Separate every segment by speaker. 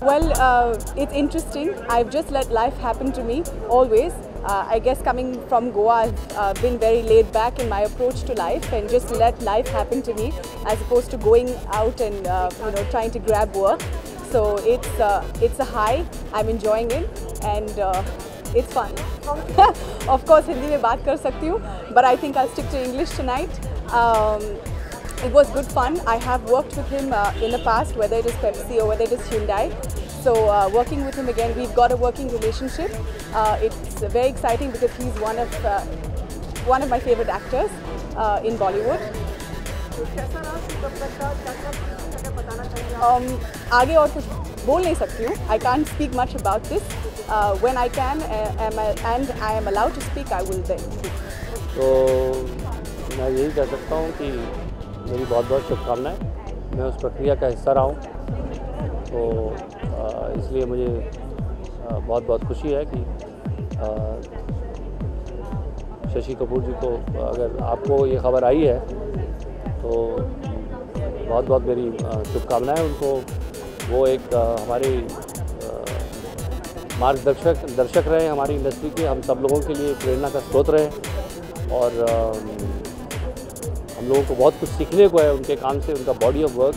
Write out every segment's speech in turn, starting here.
Speaker 1: Well, it's interesting. I've just let life happen to me always. I guess coming from Goa, I've been very laid back in my approach to life and just let life happen to me as opposed to going out and trying to grab work. So it's a high. I'm enjoying it and it's fun. Of course, Hindi में बात कर सकती हूँ, but I think I'll stick to English tonight. It was good fun. I have worked with him in the past, whether it is Pepsi or whether it is Hyundai. So working with him again, we've got a working relationship. It's very exciting because he's one of my favorite actors in Bollywood. आगे और कुछ बोल नहीं सकती हूँ. I can't speak much about this. When I can and I am allowed to speak, I will then.
Speaker 2: तो मैं यही कह सकता हूँ कि मेरी बहुत बहुत शुभकामनाएं. मैं उस प्रक्रिया का हिस्सा रहा हूँ, तो इसलिए मुझे बहुत बहुत खुशी है कि शशि कपूर जी को, अगर आपको ये खबर आई है तो बहुत बहुत मेरी शुभकामनाएं उनको. वो एक हमारे दर्शक रहे हमारी इंडस्ट्री के, हम सब लोगों के लिए प्रेरणा का स्रोत रहे और हम लोगों को बहुत कुछ सीखने को है उनके काम से. उनका बॉडी ऑफ वर्क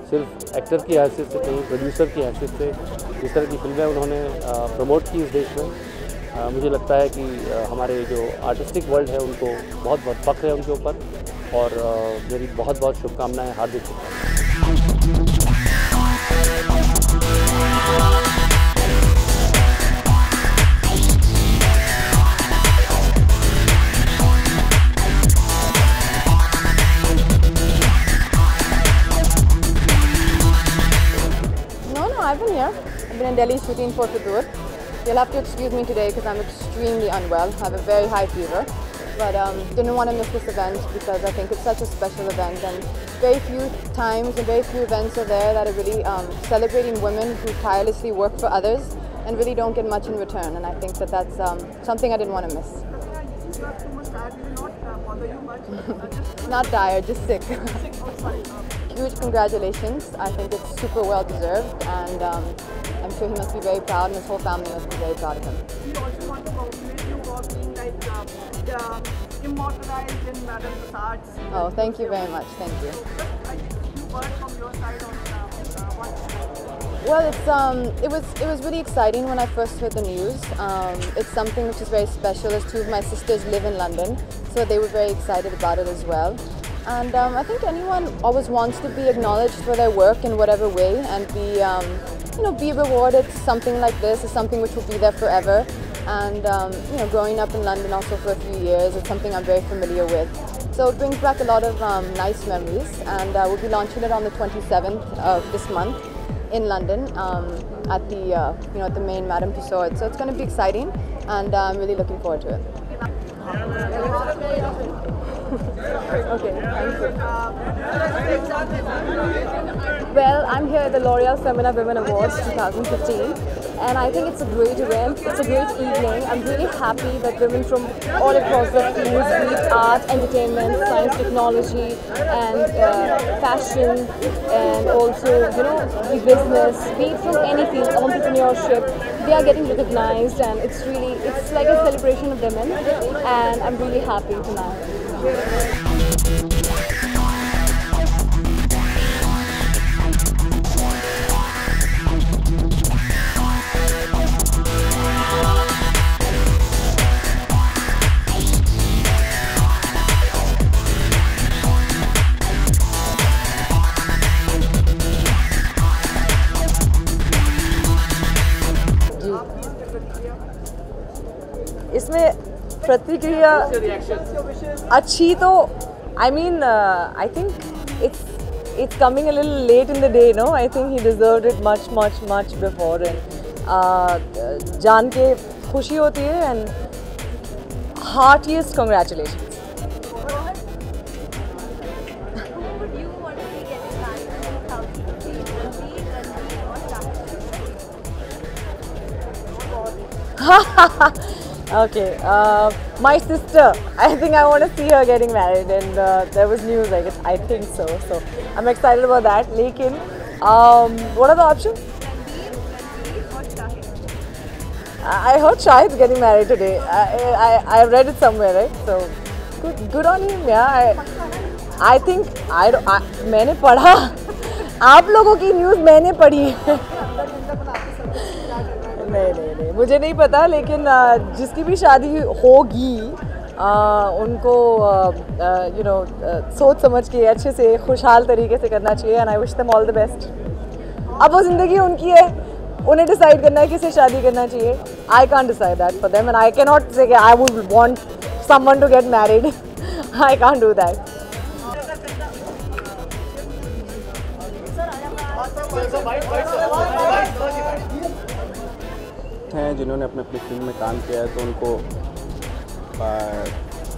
Speaker 2: सिर्फ एक्टर की हैसियत से नहीं, प्रोड्यूसर की हैसियत से जिस तरह की फिल्में उन्होंने प्रमोट की इस देश में, मुझे लगता है कि हमारे जो आर्टिस्टिक वर्ल्ड है उनको बहुत बहुत फ़ख्र है उनके ऊपर. और मेरी बहुत बहुत शुभकामनाएं, हार्दिक शुभकामनाएं.
Speaker 1: I've been here. I've been in Delhi shooting for Fitur. You'll have to excuse me today because I'm extremely unwell. I have a very high fever. But didn't want to miss this event because I think it's such a special event, and very few times and very few events are there that are really celebrating women who tirelessly work for others and really don't get much in return. And I think that that's something I didn't want to miss. Not tired, just sick. Huge congratulations. I think it's super well deserved, and I'm sure he must be very proud and his whole family must be very proud of him.
Speaker 3: We also want to congratulate you for being immortalized in Madam Tussauds.
Speaker 1: Oh, thank you very much. Thank you.
Speaker 3: Just a few words from your side on what.
Speaker 1: Well, it was really exciting when I first heard the news. It's something which is very special, as two of my sisters live in London, so they were very excited about it as well. And I think anyone always wants to be acknowledged for their work in whatever way, and be rewarded. Something like this is something which will be there forever. And growing up in London also for a few years, it's something I'm very familiar with. So it brings back a lot of nice memories, and we'll be launching it on the 27th of this month in London at the main Madame Tussauds. So it's going to be exciting, and I'm really looking forward to it. Okay, thank you. Well, I'm here at the L'Oreal Femina Women Awards 2015, and I think it's a great event. It's a great evening. I'm really happy that women from all across the fields, be it art, entertainment, science, technology, and fashion, and also the business, be it from any field, entrepreneurship, they are getting recognized, and it's like a celebration of women, and I'm really happy tonight.
Speaker 4: इसमें प्रतिक्रिया अच्छी तो I think it's coming a little late in the day, no? I think he deserved it much before, and जान के खुशी होती है, and heartiest congratulations. Okay, my sister, I think I want to see her getting married, and there was news, I think so I'm excited about that. Lekin, what are the options? I heard Shahid's getting married today. I read it somewhere, right? So good on him. Yeah. I think मैंने पढ़ा. आप लोगों की news मैंने पढ़ी. नहीं मुझे नहीं पता, लेकिन जिसकी भी शादी होगी उनको सोच समझ के अच्छे से खुशहाल तरीके से करना चाहिए. And I wish them all the best. अब वो ज़िंदगी उनकी है, उन्हें डिसाइड करना है किससे शादी करना चाहिए. I can't decide that for them and I can not say I would want someone to get married. I can't do that.
Speaker 5: हैं जिन्होंने अपने अपनी फिल्म में काम किया है, तो उनको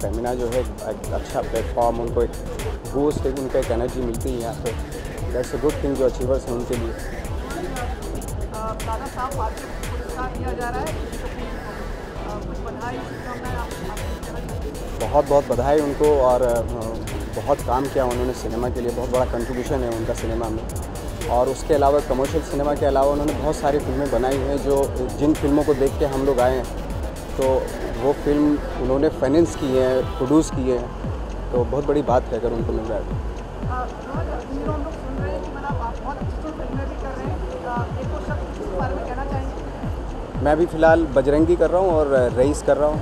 Speaker 5: फेमिना जो है एक अच्छा प्लेटफॉर्म, उनको एक बूस्ट, उनको एक एनर्जी मिलती है यहाँ पे. दैट्स अ गुड थिंग जो अचीवर्स हैं उनके लिए.
Speaker 3: दादा साहब वार्षिक पुरस्कार दिया जा रहा है, कुछ बधाई शुभकामनाएं.
Speaker 5: बहुत बहुत बधाई उनको. और बहुत काम किया उन्होंने सिनेमा के लिए, बहुत बड़ा कंट्रीब्यूशन है उनका सिनेमा में. और उसके अलावा कमर्शियल सिनेमा के अलावा उन्होंने बहुत सारी फिल्में बनाई हैं जो जिन फिल्मों को देख के हम लोग आए हैं, तो वो फिल्म उन्होंने फाइनेंस की है, प्रोड्यूस की है. तो बहुत बड़ी बात है अगर उनको मिल रहा है.
Speaker 3: हम लोग सुन रहे हैं कि आप बहुत अच्छी फिल्में भी कर रहे हैं, एक और शब्द इसके बारे में कहना चाहेंगे?
Speaker 5: मैं अभी फ़िलहाल बजरंगी कर रहा हूँ और रईस कर रहा हूँ.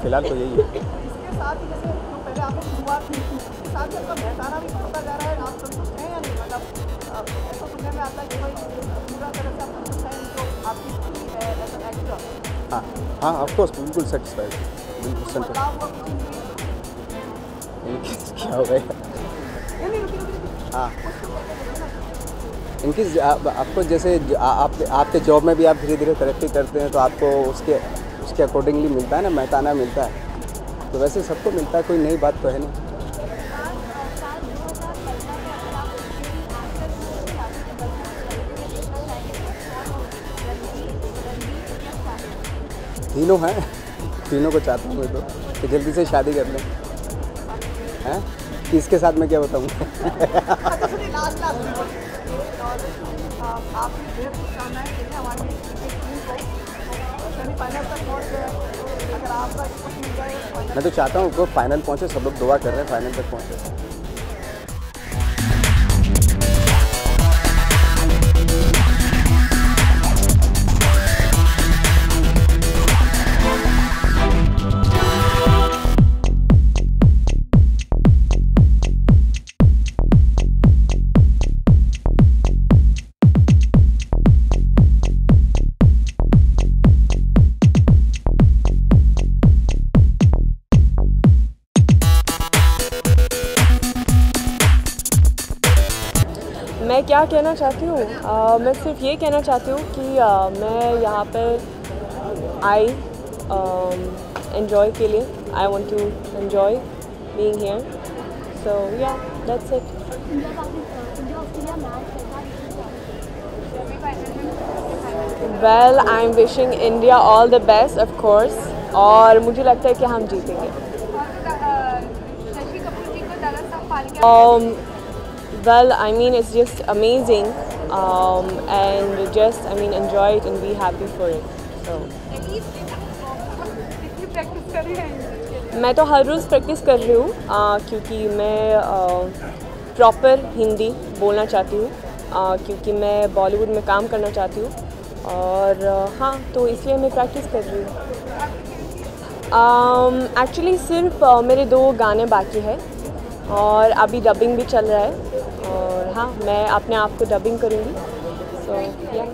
Speaker 5: फ़िलहाल तो यही है.
Speaker 3: इसके साथ ही जैसे जो पहले आपने शुरुआत की, उसके साथ ही आपका मेहसाना भी बढ़ता जा रहा है. आप संतुष्ट हैं या नहीं? मतलब ऐसा सुनने में आता है कि भाई पूरा तरह से आप संतुष्ट हैं जो आपकी स्किल है एज एन एक्टर?
Speaker 5: हाँ ऑफकोर्स, बिल्कुल सेटिस्फाइड, बिल्कुल संतुष्ट. क्या हो गया? हाँ, इनकी आपको जैसे आपके जॉब में भी आप धीरे धीरे तरक्की करते हैं, तो आपको उसके अकॉर्डिंगली मिलता है ना, मेहताना मिलता है. तो वैसे सबको मिलता है, कोई नई बात तो है नहीं. तीनों हैं, तीनों को चाहता हूँ मैं तो जल्दी से शादी कर लें. हैं किसके साथ मैं क्या बताऊँ? मैं तो चाहता हूँ वो फाइनल पहुँचे. सब लोग दुआ कर रहे हैं फाइनल तक पहुँचे.
Speaker 4: मैं क्या कहना चाहती हूँ, मैं सिर्फ ये कहना चाहती हूँ कि मैं यहाँ पर आई एन्जॉय के लिए. I want to enjoy being here. So yeah that's it. Well I am wishing India all the best of course. और मुझे लगता है कि हम जीतेंगे. Well, I mean, it's just amazing, and just, I mean, enjoy it and be happy for it. So. मैं तो हर रोज़ practice कर रही हूँ, क्योंकि मैं प्रॉपर हिंदी बोलना चाहती हूँ, क्योंकि मैं बॉलीवुड में काम करना चाहती हूँ. और हाँ, तो इसलिए मैं प्रैक्टिस कर रही हूँ. एक्चुअली सिर्फ मेरे 2 गाने बाकी है और अभी डबिंग भी चल रहा है. और हाँ, मैं अपने आप को डबिंग करूँगी. सो या